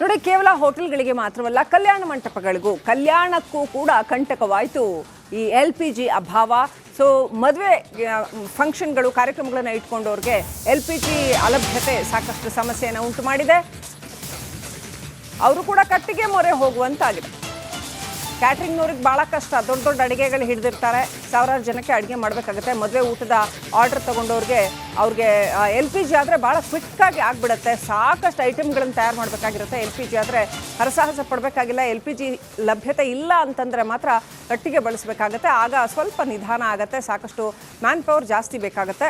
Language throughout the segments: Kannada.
ನೋಡಿ, ಕೇವಲ ಹೋಟೆಲ್ಗಳಿಗೆ ಮಾತ್ರವಲ್ಲ, ಕಲ್ಯಾಣ ಮಂಟಪಗಳಿಗೂ ಕಲ್ಯಾಣಕ್ಕೂ ಕೂಡ ಕಂಟಕವಾಯಿತು ಈ LPG ಅಭಾವ. ಸೊ ಮದುವೆ ಫಂಕ್ಷನ್ಗಳು ಕಾರ್ಯಕ್ರಮಗಳನ್ನು ಇಟ್ಕೊಂಡವ್ರಿಗೆ LPG ಅಲಭ್ಯತೆ ಸಾಕಷ್ಟು ಸಮಸ್ಯೆಯನ್ನು ಉಂಟು ಮಾಡಿದೆ. ಅವರು ಕೂಡ ಕಟ್ಟಿಗೆ ಮೊರೆ ಹೋಗುವಂತಾಗಿದೆ. ಕ್ಯಾಟ್ರಿಂಗ್ನವ್ರಿಗೆ ಭಾಳ ಕಷ್ಟ. ದೊಡ್ಡ ದೊಡ್ಡ ಅಡುಗೆಗಳು ಹಿಡಿದಿರ್ತಾರೆ, ಸಾವಿರಾರು ಜನಕ್ಕೆ ಅಡುಗೆ ಮಾಡಬೇಕಾಗುತ್ತೆ. ಮದುವೆ ಊಟದ ಆರ್ಡರ್ ತೊಗೊಂಡವ್ರಿಗೆ ಅವ್ರಿಗೆ LPG ಆದರೆ ಭಾಳ ಕ್ವಿಕ್ಕಾಗಿ ಆಗಿಬಿಡುತ್ತೆ. ಸಾಕಷ್ಟು ಐಟಮ್ಗಳನ್ನು ತಯಾರು ಮಾಡಬೇಕಾಗಿರುತ್ತೆ. LPG ಆದರೆ ಹರಸಾಹಸ ಪಡಬೇಕಾಗಿಲ್ಲ. LPG ಲಭ್ಯತೆ ಇಲ್ಲ ಅಂತಂದರೆ ಮಾತ್ರ ಕಟ್ಟಿಗೆ ಬಳಸಬೇಕಾಗತ್ತೆ. ಆಗ ಸ್ವಲ್ಪ ನಿಧಾನ ಆಗುತ್ತೆ, ಸಾಕಷ್ಟು ಮ್ಯಾನ್ ಪವರ್ ಜಾಸ್ತಿ ಬೇಕಾಗುತ್ತೆ.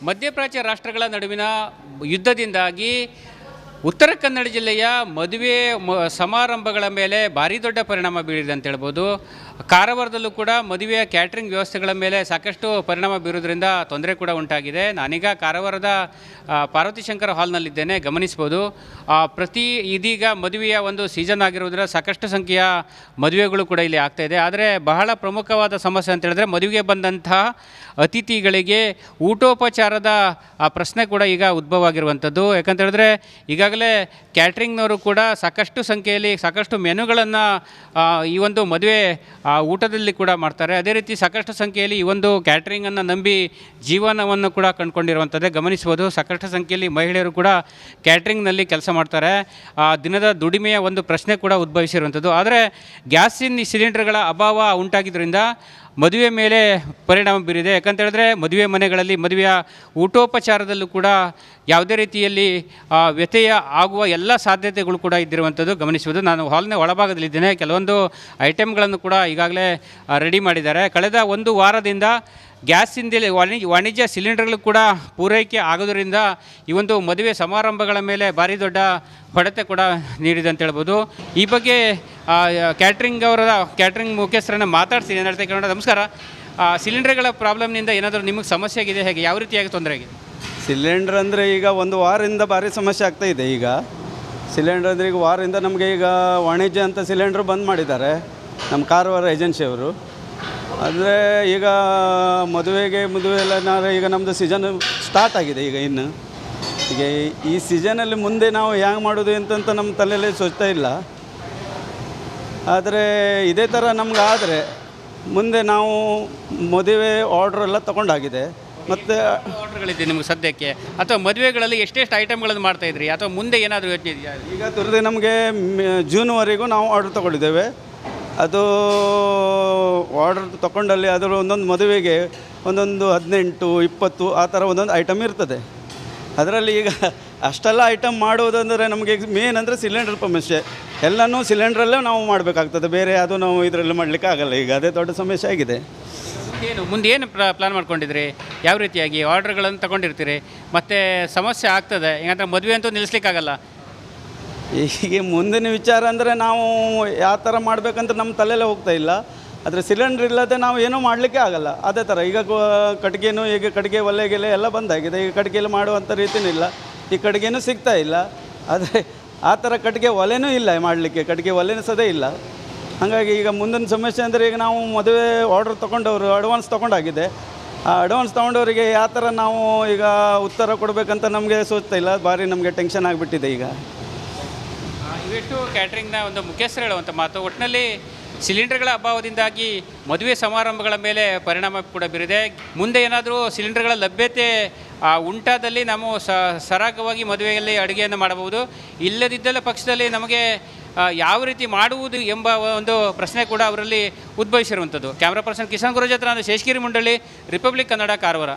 ಮಧ್ಯಪ್ರಾಚ್ಯ ರಾಷ್ಟ್ರಗಳ ನಡುವಿನ ಯುದ್ಧದಿಂದಾಗಿ ಉತ್ತರ ಕನ್ನಡ ಜಿಲ್ಲೆಯ ಮದುವೆ ಸಮಾರಂಭಗಳ ಮೇಲೆ ಭಾರಿ ದೊಡ್ಡ ಪರಿಣಾಮ ಬೀರಿದೆ ಅಂತ ಹೇಳ್ಬೋದು. ಕಾರವಾರದಲ್ಲೂ ಕೂಡ ಮದುವೆಯ ಕ್ಯಾಟ್ರಿಂಗ್ ವ್ಯವಸ್ಥೆಗಳ ಮೇಲೆ ಸಾಕಷ್ಟು ಪರಿಣಾಮ ಬೀರೋದ್ರಿಂದ ತೊಂದರೆ ಕೂಡ ಉಂಟಾಗಿದೆ. ನಾನೀಗ ಕಾರವಾರದ ಪಾರ್ವತಿ ಶಂಕರ ಹಾಲ್ನಲ್ಲಿದ್ದೇನೆ, ಗಮನಿಸ್ಬೋದು. ಇದೀಗ ಮದುವೆಯ ಒಂದು ಸೀಸನ್ ಆಗಿರೋದ್ರಿಂದ ಸಾಕಷ್ಟು ಸಂಖ್ಯೆಯ ಮದುವೆಗಳು ಕೂಡ ಇಲ್ಲಿ ಆಗ್ತಾಯಿದೆ. ಆದರೆ ಬಹಳ ಪ್ರಮುಖವಾದ ಸಮಸ್ಯೆ ಅಂತ ಹೇಳಿದ್ರೆ, ಮದುವೆಗೆ ಬಂದಂತಹ ಅತಿಥಿಗಳಿಗೆ ಊಟೋಪಚಾರದ ಪ್ರಶ್ನೆ ಕೂಡ ಈಗ ಉದ್ಭವ ಆಗಿರುವಂಥದ್ದು. ಯಾಕಂತ ಹೇಳಿದ್ರೆ ಈಗಾಗಲೇ ಕ್ಯಾಟ್ರಿಂಗ್ನವರು ಕೂಡ ಸಾಕಷ್ಟು ಸಂಖ್ಯೆಯಲ್ಲಿ ಸಾಕಷ್ಟು ಮೆನುಗಳನ್ನು ಈ ಒಂದು ಮದುವೆ ಊಟದಲ್ಲಿ ಕೂಡ ಮಾಡ್ತಾರೆ. ಅದೇ ರೀತಿ ಸಾಕಷ್ಟು ಸಂಖ್ಯೆಯಲ್ಲಿ ಈ ಒಂದು ಕ್ಯಾಟ್ರಿಂಗನ್ನು ನಂಬಿ ಜೀವನವನ್ನು ಕೂಡ ಕಂಡುಕೊಂಡಿರುವಂಥದ್ದೇ ಗಮನಿಸ್ಬೋದು. ಸಾಕಷ್ಟು ಸಂಖ್ಯೆಯಲ್ಲಿ ಮಹಿಳೆಯರು ಕೂಡ ಕ್ಯಾಟ್ರಿಂಗ್ನಲ್ಲಿ ಕೆಲಸ ಮಾಡ್ತಾರೆ. ದಿನದ ದುಡಿಮೆಯ ಒಂದು ಪ್ರಶ್ನೆ ಕೂಡ ಉದ್ಭವಿಸಿರುವಂಥದ್ದು. ಆದರೆ ಗ್ಯಾಸಿನ ಸಿಲಿಂಡರ್ಗಳ ಅಭಾವ ಉಂಟಾಗಿದ್ದರಿಂದ ಮದುವೆ ಮೇಲೆ ಪರಿಣಾಮ ಬೀರಿದೆ. ಯಾಕಂತ ಹೇಳಿದ್ರೆ ಮದುವೆ ಮನೆಗಳಲ್ಲಿ ಮದುವೆಯ ಊಟೋಪಚಾರದಲ್ಲೂ ಕೂಡ ಯಾವುದೇ ರೀತಿಯಲ್ಲಿ ವ್ಯತ್ಯಯ ಆಗುವ ಎಲ್ಲ ಸಾಧ್ಯತೆಗಳು ಕೂಡ ಇದ್ದಿರುವಂಥದ್ದು ಗಮನಿಸುವುದು. ನಾನು ಹಾಲ್ನ ಒಳಭಾಗದಲ್ಲಿದ್ದೇನೆ. ಕೆಲವೊಂದು ಐಟಮ್ಗಳನ್ನು ಕೂಡ ಈಗಾಗಲೇ ರೆಡಿ ಮಾಡಿದ್ದಾರೆ. ಕಳೆದ ಒಂದು ವಾರದಿಂದ ಗ್ಯಾಸಿಂದ ವಾಣಿಜ್ಯ ಸಿಲಿಂಡರ್ಗಳು ಕೂಡ ಪೂರೈಕೆ ಆಗೋದರಿಂದ ಈ ಒಂದು ಮದುವೆ ಸಮಾರಂಭಗಳ ಮೇಲೆ ಭಾರಿ ದೊಡ್ಡ ಹೊಡೆತ ಕೂಡ ನೀಡಿದೆ ಅಂತ ಹೇಳ್ಬೋದು. ಈ ಬಗ್ಗೆ ಕ್ಯಾಟ್ರಿಂಗ್ ಮುಖ್ಯಸ್ಥರನ್ನು ಮಾತಾಡ್ತೀನಿ. ಏನು ಹೇಳ್ತಾ ಕೇಳೋಣ. ನಮಸ್ಕಾರ. ಸಿಲಿಂಡರ್ಗಳ ಪ್ರಾಬ್ಲಮ್ನಿಂದ ಏನಾದರೂ ನಿಮಗೆ ಸಮಸ್ಯೆ ಆಗಿದೆ? ಹೇಗೆ, ಯಾವ ರೀತಿಯಾಗಿ ತೊಂದರೆ ಆಗಿದೆ? ಸಿಲಿಂಡ್ರ್ ಅಂದರೆ ಈಗ ಒಂದು ವಾರದಿಂದ ಭಾರಿ ಸಮಸ್ಯೆ ಆಗ್ತಾಯಿದೆ. ಈಗ ಸಿಲಿಂಡ್ರ್ ಅಂದರೆ ಈಗ ವಾರದಿಂದ ನಮಗೆ ಈಗ ವಾಣಿಜ್ಯ ಅಂತ ಸಿಲಿಂಡ್ರ್ ಬಂದ್ ಮಾಡಿದ್ದಾರೆ ನಮ್ಮ ಕಾರವಾರ ಏಜೆನ್ಸಿಯವರು. ಅಂದರೆ ಈಗ ಮದುವೆ ಎಲ್ಲ ಈಗ ನಮ್ಮದು ಸೀಸನ್ ಸ್ಟಾರ್ಟ್ ಆಗಿದೆ. ಈಗ ಈ ಸೀಸನಲ್ಲಿ ಮುಂದೆ ನಾವು ಹ್ಯಾಂಗೆ ಮಾಡೋದು ಅಂತಂತ ನಮ್ಮ ತಲೆಯಲ್ಲಿ ಸೋಚ್ತಾ ಇಲ್ಲ. ಆದರೆ ಇದೇ ಥರ ನಮ್ಗೆ ಆದರೆ ಮುಂದೆ ನಾವು ಮದುವೆ ಆರ್ಡ್ರ್ ಎಲ್ಲ ತೊಗೊಂಡಾಗಿದೆ. ಮತ್ತು ಆರ್ಡ್ರ್ಗಳಿದೆ ನಿಮಗೆ ಸದ್ಯಕ್ಕೆ, ಅಥವಾ ಮದುವೆಗಳಲ್ಲಿ ಎಷ್ಟೆಷ್ಟು ಐಟಮ್ಗಳನ್ನು ಮಾಡ್ತಾಯಿದ್ರಿ, ಅಥವಾ ಮುಂದೆ ಏನಾದರೂ ಯೋಚನೆ ಇದೆಯಾ? ಈಗ ತುರ್ದು ನಮಗೆ ಜೂನ್ವರೆಗೂ ನಾವು ಆರ್ಡ್ರ್ ತೊಗೊಂಡಿದ್ದೇವೆ. ಅದು ಆರ್ಡರ್ ತೊಗೊಂಡಲ್ಲಿ ಅದರ ಒಂದೊಂದು ಮದುವೆಗೆ ಒಂದೊಂದು 18, 20 ಆ ಥರ ಒಂದೊಂದು ಐಟಮ್ ಇರ್ತದೆ. ಅದರಲ್ಲಿ ಈಗ ಅಷ್ಟೆಲ್ಲ ಐಟಮ್ ಮಾಡುವುದಂದರೆ ನಮಗೆ ಮೇನ್ ಅಂದರೆ ಸಿಲಿಂಡರ್ ಸಮಸ್ಯೆ. ಎಲ್ಲನೂ ಸಿಲಿಂಡ್ರಲ್ಲೇ ನಾವು ಮಾಡಬೇಕಾಗ್ತದೆ, ಬೇರೆ ಅದು ನಾವು ಇದರಲ್ಲಿ ಮಾಡಲಿಕ್ಕೆ ಆಗಲ್ಲ. ಈಗ ಅದೇ ದೊಡ್ಡ ಸಮಸ್ಯೆ ಆಗಿದೆ. ಮುಂದೆ ಏನು ಪ್ಲಾನ್ ಮಾಡ್ಕೊಂಡಿದ್ರಿ? ಯಾವ ರೀತಿಯಾಗಿ ಆರ್ಡ್ರ್ಗಳನ್ನು ತಗೊಂಡಿರ್ತೀರಿ? ಮತ್ತು ಸಮಸ್ಯೆ ಆಗ್ತದೆ, ಯಾಕಂದರೆ ಮದುವೆ ಅಂತೂ ನಿಲ್ಲಿಸ್ಲಿಕ್ಕಾಗಲ್ಲ. ಈಗ ಮುಂದಿನ ವಿಚಾರ ಅಂದರೆ ನಾವು ಯಾವ ಥರ ಮಾಡಬೇಕಂತ ನಮ್ಮ ತಲೆಯಲ್ಲೇ ಹೋಗ್ತಾ ಇಲ್ಲ. ಆದರೆ ಸಿಲಿಂಡ್ರ್ ಇಲ್ಲದೆ ನಾವು ಏನೂ ಮಾಡಲಿಕ್ಕೆ ಆಗಲ್ಲ. ಅದೇ ಥರ ಈಗ ಕಟ್ಟಿಗೆನೂ ಈಗ ಕಟ್ಟಿಗೆ ಒಲೆಗೆಲೆ ಎಲ್ಲ ಬಂದಾಗಿದೆ. ಈಗ ಕಟ್ಟಿಗೆಯಲ್ಲಿ ಮಾಡುವಂಥ ರೀತಿಯೂ ಇಲ್ಲ, ಈ ಕಟ್ಟಿಗೆನೂ ಸಿಗ್ತಾ ಇಲ್ಲ. ಆದರೆ ಆ ಥರ ಕಟ್ಟಿಗೆ ಒಲೆನೂ ಇಲ್ಲ ಮಾಡಲಿಕ್ಕೆ, ಕಟ್ಟಿಗೆ ಒಲೆನೂ ಸದೇ ಇಲ್ಲ. ಹಾಗಾಗಿ ಈಗ ಮುಂದಿನ ಸಮಸ್ಯೆ ಅಂದರೆ ಈಗ ನಾವು ಮದುವೆ ಆರ್ಡ್ರ್ ತೊಗೊಂಡವರು ಅಡ್ವಾನ್ಸ್ ತೊಗೊಂಡಾಗಿದೆ. ಆ ಅಡ್ವಾನ್ಸ್ ತೊಗೊಂಡವರಿಗೆ ಯಾವ ಥರ ನಾವು ಈಗ ಉತ್ತರ ಕೊಡಬೇಕಂತ ನಮಗೆ ಸೋಚ್ತಾ ಇಲ್ಲ. ಭಾರಿ ನಮಗೆ ಟೆನ್ಷನ್ ಆಗಿಬಿಟ್ಟಿದೆ. ಈಗ ಇವೆಷ್ಟು ಕ್ಯಾಟ್ರಿಂಗ್ನ ಒಂದು ಮುಖ್ಯಸ್ಥರು ಹೇಳುವಂಥ ಮಾತು. ಒಟ್ಟಿನಲ್ಲಿ ಸಿಲಿಂಡರ್ಗಳ ಅಭಾವದಿಂದಾಗಿ ಮದುವೆ ಸಮಾರಂಭಗಳ ಮೇಲೆ ಪರಿಣಾಮ ಕೂಡ ಬೀರಿದೆ. ಮುಂದೆ ಏನಾದರೂ ಸಿಲಿಂಡರ್ಗಳ ಲಭ್ಯತೆ ಉಂಟಾದಲ್ಲಿ ನಾವು ಸರಾಗವಾಗಿ ಮದುವೆಯಲ್ಲಿ ಅಡುಗೆಯನ್ನು ಮಾಡಬಹುದು. ಇಲ್ಲದಿದ್ದಲ್ಲ ಪಕ್ಷದಲ್ಲಿ ನಮಗೆ ಯಾವ ರೀತಿ ಮಾಡುವುದು ಎಂಬ ಒಂದು ಪ್ರಶ್ನೆ ಕೂಡ ಅವರಲ್ಲಿ ಉದ್ಭವಿಸಿರುವಂಥದ್ದು. ಕ್ಯಾಮ್ರಾ ಪರ್ಸನ್ ಕಿಶನ್ ಗುರುಜ್ ಹತ್ರ ನಾನು ಶೇಷಗಿರಿ ಮುಂಡಳ್ಳಿ, ರಿಪಬ್ಲಿಕ್ ಕನ್ನಡ, ಕಾರವಾರ.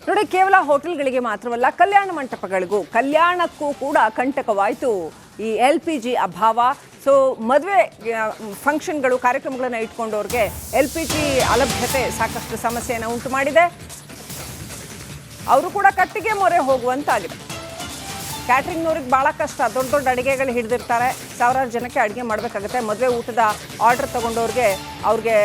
ನೋಡಿ, ಕೇವಲ ಹೋಟೆಲ್ಗಳಿಗೆ ಮಾತ್ರವಲ್ಲ, ಕಲ್ಯಾಣ ಮಂಟಪಗಳಿಗೂ ಕಲ್ಯಾಣಕ್ಕೂ ಕೂಡ ಕಂಟಕವಾಯಿತು ಈ LPG ಅಭಾವ. ಸೊ ಮದುವೆ ಫಂಕ್ಷನ್ಗಳು ಕಾರ್ಯಕ್ರಮಗಳನ್ನು ಇಟ್ಕೊಂಡವ್ರಿಗೆ LPG ಅಲಭ್ಯತೆ ಸಾಕಷ್ಟು ಸಮಸ್ಯೆಯನ್ನು ಉಂಟು ಮಾಡಿದೆ. ಅವರು ಕೂಡ ಕಟ್ಟಿಗೆ ಮೊರೆ ಹೋಗುವಂತಾಗಿದೆ. ಕ್ಯಾಟ್ರಿಂಗ್ನವ್ರಿಗೆ ಭಾಳ ಕಷ್ಟ. ದೊಡ್ಡ ದೊಡ್ಡ ಅಡುಗೆಗಳು ಹಿಡಿದಿರ್ತಾರೆ, ಸಾವಿರಾರು ಜನಕ್ಕೆ ಅಡುಗೆ ಮಾಡಬೇಕಾಗುತ್ತೆ. ಮದುವೆ ಊಟದ ಆರ್ಡರ್ ತೊಗೊಂಡವ್ರಿಗೆ ಅವ್ರಿಗೆ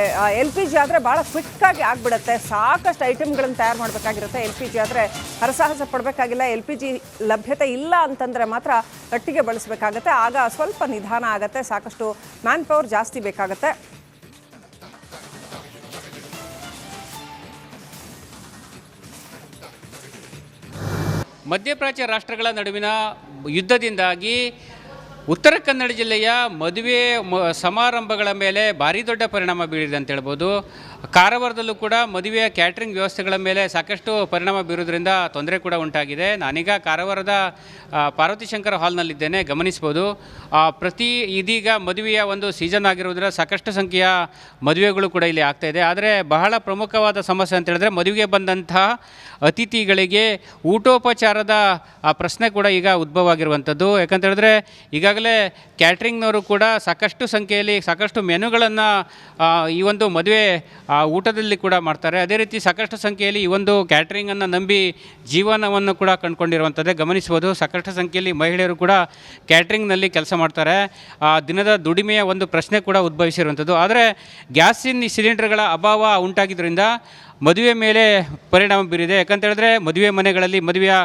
LPG ಆದರೆ ಭಾಳ ಕ್ವಿಕ್ಕಾಗಿ ಆಗಿಬಿಡುತ್ತೆ. ಸಾಕಷ್ಟು ಐಟಮ್ಗಳನ್ನು ತಯಾರು ಮಾಡಬೇಕಾಗಿರುತ್ತೆ. LPG ಆದರೆ ಹರಸಾಹಸ ಪಡಬೇಕಾಗಿಲ್ಲ. LPG ಲಭ್ಯತೆ ಇಲ್ಲ ಅಂತಂದರೆ ಮಾತ್ರ ಕಟ್ಟಿಗೆ ಬಳಸಬೇಕಾಗತ್ತೆ. ಆಗ ಸ್ವಲ್ಪ ನಿಧಾನ ಆಗುತ್ತೆ, ಸಾಕಷ್ಟು ಮ್ಯಾನ್ ಪವರ್ ಜಾಸ್ತಿ ಬೇಕಾಗುತ್ತೆ. ಮಧ್ಯಪ್ರಾಚ್ಯ ರಾಷ್ಟ್ರಗಳ ನಡುವಿನ ಯುದ್ಧದಿಂದಾಗಿ ಉತ್ತರ ಕನ್ನಡ ಜಿಲ್ಲೆಯ ಮದುವೆ ಸಮಾರಂಭಗಳ ಮೇಲೆ ಭಾರಿ ದೊಡ್ಡ ಪರಿಣಾಮ ಬೀರಿದೆ ಅಂತ ಹೇಳ್ಬೋದು. ಕಾರವಾರದಲ್ಲೂ ಕೂಡ ಮದುವೆಯ ಕ್ಯಾಟ್ರಿಂಗ್ ವ್ಯವಸ್ಥೆಗಳ ಮೇಲೆ ಸಾಕಷ್ಟು ಪರಿಣಾಮ ಬೀರೋದ್ರಿಂದ ತೊಂದರೆ ಕೂಡ ಉಂಟಾಗಿದೆ. ನಾನೀಗ ಕಾರವಾರದ ಪಾರ್ವತಿ ಶಂಕರ ಹಾಲ್ನಲ್ಲಿದ್ದೇನೆ, ಗಮನಿಸ್ಬೋದು. ಇದೀಗ ಮದುವೆಯ ಒಂದು ಸೀಸನ್ ಆಗಿರೋದ್ರಿಂದ ಸಾಕಷ್ಟು ಸಂಖ್ಯೆಯ ಮದುವೆಗಳು ಕೂಡ ಇಲ್ಲಿ ಆಗ್ತಾಯಿದೆ. ಆದರೆ ಬಹಳ ಪ್ರಮುಖವಾದ ಸಮಸ್ಯೆ ಅಂತ ಹೇಳಿದ್ರೆ ಮದುವೆಗೆ ಬಂದಂತಹ ಅತಿಥಿಗಳಿಗೆ ಊಟೋಪಚಾರದ ಪ್ರಶ್ನೆ ಕೂಡ ಈಗ ಉದ್ಭವ ಆಗಿರುವಂಥದ್ದು. ಯಾಕಂತ ಹೇಳಿದ್ರೆ ಈಗಾಗಲೇ ಕ್ಯಾಟ್ರಿಂಗ್ನವರು ಕೂಡ ಸಾಕಷ್ಟು ಸಂಖ್ಯೆಯಲ್ಲಿ ಸಾಕಷ್ಟು ಮೆನುಗಳನ್ನು ಈ ಒಂದು ಮದುವೆ ಊಟದಲ್ಲಿ ಕೂಡ ಮಾಡ್ತಾರೆ. ಅದೇ ರೀತಿ ಸಾಕಷ್ಟು ಸಂಖ್ಯೆಯಲ್ಲಿ ಈ ಒಂದು ಕ್ಯಾಟ್ರಿಂಗನ್ನು ನಂಬಿ ಜೀವನವನ್ನು ಕೂಡ ಕಂಡುಕೊಂಡಿರುವಂಥದ್ದೇ ಗಮನಿಸ್ಬೋದು. ಸಾಕಷ್ಟು ಸಂಖ್ಯೆಯಲ್ಲಿ ಮಹಿಳೆಯರು ಕೂಡ ಕ್ಯಾಟ್ರಿಂಗ್ನಲ್ಲಿ ಕೆಲಸ ಮಾಡ್ತಾರೆ. ದಿನದ ದುಡಿಮೆಯ ಒಂದು ಪ್ರಶ್ನೆ ಕೂಡ ಉದ್ಭವಿಸಿರುವಂಥದ್ದು. ಆದರೆ ಗ್ಯಾಸಿನ ಸಿಲಿಂಡರ್ಗಳ ಅಭಾವ ಉಂಟಾಗಿದ್ದರಿಂದ ಮದುವೆ ಮೇಲೆ ಪರಿಣಾಮ ಬೀರಿದೆ. ಯಾಕಂತ ಹೇಳಿದ್ರೆ ಮದುವೆ ಮನೆಗಳಲ್ಲಿ ಮದುವೆಯ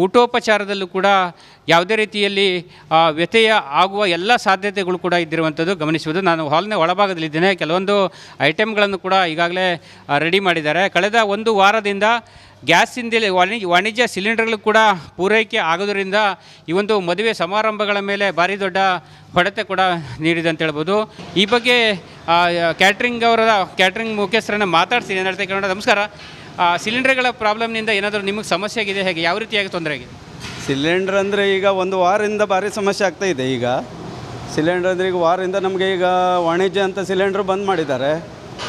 ಊಟೋಪಚಾರದಲ್ಲೂ ಕೂಡ ಯಾವುದೇ ರೀತಿಯಲ್ಲಿ ವ್ಯತ್ಯಯ ಆಗುವ ಎಲ್ಲ ಸಾಧ್ಯತೆಗಳು ಕೂಡ ಇದ್ದಿರುವಂಥದ್ದು ಗಮನಿಸುವುದು. ನಾನು ಹಾಲ್ನ ಒಳಭಾಗದಲ್ಲಿದ್ದೇನೆ. ಕೆಲವೊಂದು ಐಟಮ್ಗಳನ್ನು ಕೂಡ ಈಗಾಗಲೇ ರೆಡಿ ಮಾಡಿದ್ದಾರೆ. ಕಳೆದ ಒಂದು ವಾರದಿಂದ ಗ್ಯಾಸಿಂದ ವಾಣಿಜ್ಯ ಸಿಲಿಂಡರ್ಗಳು ಕೂಡ ಪೂರೈಕೆ ಆಗೋದರಿಂದ ಈ ಒಂದು ಮದುವೆ ಸಮಾರಂಭಗಳ ಮೇಲೆ ಭಾರಿ ದೊಡ್ಡ ಹೊಡೆತ ಕೂಡ ನೀಡಿದೆ ಅಂತ ಹೇಳ್ಬೋದು. ಈ ಬಗ್ಗೆ ಕ್ಯಾಟ್ರಿಂಗ್ ಮುಖ್ಯಸ್ಥರನ್ನು ಮಾತಾಡ್ತೀನಿ. ಏನು ಹೇಳ್ತಾ ಕೇಳೋಣ. ನಮಸ್ಕಾರ. ಸಿಲಿಂಡರ್ಗಳ ಪ್ರಾಬ್ಲಮ್ನಿಂದ ಏನಾದರೂ ನಿಮಗೆ ಸಮಸ್ಯೆ ಆಗಿದೆ, ಹೇಗೆ ಯಾವ ರೀತಿಯಾಗಿ ತೊಂದರೆ ಆಗಿದೆ? ಸಿಲಿಂಡ್ರ್ ಅಂದರೆ ಈಗ ಒಂದು ವಾರದಿಂದ ಭಾರಿ ಸಮಸ್ಯೆ ಆಗ್ತಾಯಿದೆ. ಈಗ ಸಿಲಿಂಡ್ರ್ ಅಂದರೆ ಈಗ ವಾರದಿಂದ ನಮಗೆ ಈಗ ವಾಣಿಜ್ಯ ಅಂತ ಸಿಲಿಂಡ್ರ್ ಬಂದ್ ಮಾಡಿದ್ದಾರೆ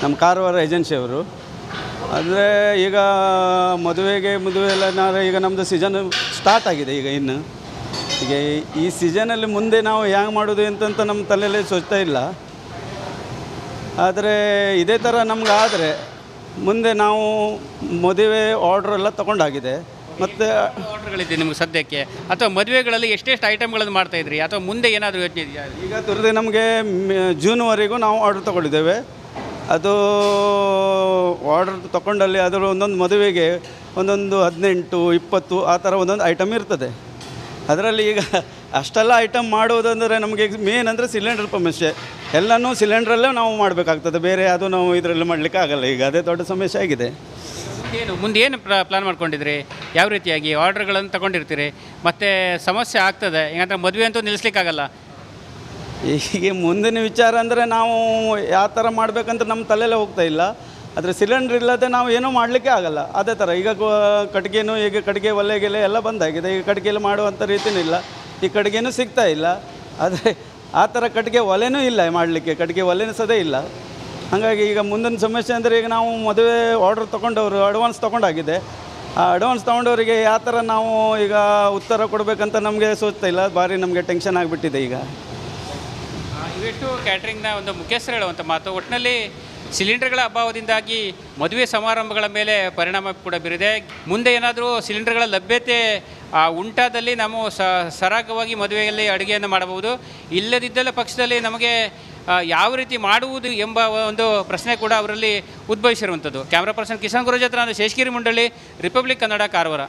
ನಮ್ಮ ಕಾರವಾರ ಏಜೆನ್ಸಿಯವರು. ಅಂದರೆ ಈಗ ಮದುವೆ ಎಲ್ಲ ಈಗ ನಮ್ಮದು ಸೀಸನ್ ಸ್ಟಾರ್ಟ್ ಆಗಿದೆ. ಈಗ ಈ ಸೀಸನಲ್ಲಿ ಮುಂದೆ ನಾವು ಹ್ಯಾಂಗೆ ಮಾಡೋದು ಅಂತಂತ ನಮ್ಮ ತಲೆಯಲ್ಲಿ ಸೋಚ್ತಾ ಇಲ್ಲ. ಆದರೆ ಇದೇ ಥರ ನಮ್ಗೆ ಆದರೆ ಮುಂದೆ ನಾವು ಮದುವೆ ಆರ್ಡ್ರ್ ಎಲ್ಲ ತೊಗೊಂಡಾಗಿದೆ. ಮತ್ತು ಆರ್ಡ್ರ್ಗಳಿದೆ ನಿಮಗೆ ಸದ್ಯಕ್ಕೆ, ಅಥವಾ ಮದುವೆಗಳಲ್ಲಿ ಎಷ್ಟೆಷ್ಟು ಐಟಮ್ಗಳನ್ನು ಮಾಡ್ತಾಯಿದ್ರಿ, ಅಥವಾ ಮುಂದೆ ಏನಾದರೂ ಯೋಚನೆ ಇದೆಯಾ? ಈಗ ತುರ್ದು ನಮಗೆ ಜೂನ್ವರೆಗೂ ನಾವು ಆರ್ಡ್ರ್ ತೊಗೊಂಡಿದ್ದೇವೆ. ಅದು ಆರ್ಡ್ರ್ ತೊಗೊಂಡಲ್ಲಿ ಅದರ ಒಂದೊಂದು ಮದುವೆಗೆ ಒಂದೊಂದು 18-20 ಆ ಥರ ಒಂದೊಂದು ಐಟಮ್ ಇರ್ತದೆ. ಅದರಲ್ಲಿ ಈಗ ಅಷ್ಟೆಲ್ಲ ಐಟಮ್ ಮಾಡುವುದಂದರೆ ನಮಗೆ ಮೇನ್ ಅಂದರೆ ಸಿಲಿಂಡರ್ ಸಮಸ್ಯೆ. ಎಲ್ಲನೂ ಸಿಲಿಂಡ್ರಲ್ಲೇ ನಾವು ಮಾಡಬೇಕಾಗ್ತದೆ, ಬೇರೆ ಅದು ನಾವು ಇದರಲ್ಲಿ ಮಾಡಲಿಕ್ಕೆ ಆಗಲ್ಲ. ಈಗ ಅದೇ ದೊಡ್ಡ ಸಮಸ್ಯೆ ಆಗಿದೆ. ಮುಂದೆ ಏನು ಪ್ಲಾನ್ ಮಾಡ್ಕೊಂಡಿದ್ರಿ? ಯಾವ ರೀತಿಯಾಗಿ ಆರ್ಡ್ರ್ಗಳನ್ನು ತಗೊಂಡಿರ್ತೀರಿ? ಮತ್ತು ಸಮಸ್ಯೆ ಆಗ್ತದೆ, ಯಾಕಂದರೆ ಮದುವೆ ಅಂತೂ ನಿಲ್ಲಿಸ್ಲಿಕ್ಕಾಗಲ್ಲ. ಈಗ ಮುಂದಿನ ವಿಚಾರ ಅಂದರೆ ನಾವು ಯಾವ ಥರ ಮಾಡಬೇಕಂತ ನಮ್ಮ ತಲೆಯಲ್ಲೇ ಹೋಗ್ತಾ ಇಲ್ಲ. ಆದರೆ ಸಿಲಿಂಡ್ರ್ ಇಲ್ಲದೆ ನಾವು ಏನೂ ಮಾಡಲಿಕ್ಕೆ ಆಗಲ್ಲ. ಅದೇ ಥರ ಈಗ ಕಟ್ಟಿಗೆನೂ ಈಗ ಕಟ್ಟಿಗೆ ಒಲೆಗೆಲೆ ಎಲ್ಲ ಬಂದಾಗಿದೆ. ಈಗ ಕಟ್ಟಿಗೆಯಲ್ಲಿ ಮಾಡುವಂಥ ರೀತಿಯೂ ಇಲ್ಲ, ಈ ಕಟ್ಟಿಗೆನೂ ಸಿಗ್ತಾ ಇಲ್ಲ. ಆದರೆ ಆ ಥರ ಕಟ್ಟಿಗೆ ಒಲೆನೂ ಇಲ್ಲ ಮಾಡಲಿಕ್ಕೆ, ಕಟ್ಟಿಗೆ ಒಲೆನೂ ಸದೇ ಇಲ್ಲ. ಹಾಗಾಗಿ ಈಗ ಮುಂದಿನ ಸಮಸ್ಯೆ ಅಂದರೆ ಈಗ ನಾವು ಮದುವೆ ಆರ್ಡ್ರ್ ತೊಗೊಂಡವರು ಅಡ್ವಾನ್ಸ್ ತೊಗೊಂಡಾಗಿದೆ. ಆ ಅಡ್ವಾನ್ಸ್ ತೊಗೊಂಡವರಿಗೆ ಯಾವ ಥರ ನಾವು ಈಗ ಉತ್ತರ ಕೊಡಬೇಕಂತ ನಮಗೆ ಸೋಚ್ತಾ ಇಲ್ಲ. ಭಾರಿ ನಮಗೆ ಟೆನ್ಷನ್ ಆಗಿಬಿಟ್ಟಿದೆ. ಈಗ ಇವೆಷ್ಟು ಕ್ಯಾಟ್ರಿಂಗ್ನ ಒಂದು ಮುಖ್ಯಸ್ಥರು ಹೇಳುವಂಥ ಮಾತು. ಒಟ್ಟಿನಲ್ಲಿ ಸಿಲಿಂಡರ್ಗಳ ಅಭಾವದಿಂದಾಗಿ ಮದುವೆ ಸಮಾರಂಭಗಳ ಮೇಲೆ ಪರಿಣಾಮ ಕೂಡ ಬೀರಿದೆ. ಮುಂದೆ ಏನಾದರೂ ಸಿಲಿಂಡರ್ಗಳ ಲಭ್ಯತೆ ಉಂಟಾದಲ್ಲಿ ನಾವು ಸರಾಗವಾಗಿ ಮದುವೆಯಲ್ಲಿ ಅಡುಗೆಯನ್ನು ಮಾಡಬಹುದು. ಇಲ್ಲದಿದ್ದಲ್ಲ ಪಕ್ಷದಲ್ಲಿ ನಮಗೆ ಯಾವ ರೀತಿ ಮಾಡುವುದು ಎಂಬ ಒಂದು ಪ್ರಶ್ನೆ ಕೂಡ ಅವರಲ್ಲಿ ಉದ್ಭವಿಸಿರುವಂಥದ್ದು. ಕ್ಯಾಮ್ರಾ ಪರ್ಸನ್ ಕಿಶನ್ ಗುರುಜ್ ಹತ್ರ ನಾನು ಶೇಷಗಿರಿ ಮುಂಡಳ್ಳಿ, ರಿಪಬ್ಲಿಕ್ ಕನ್ನಡ, ಕಾರವಾರ.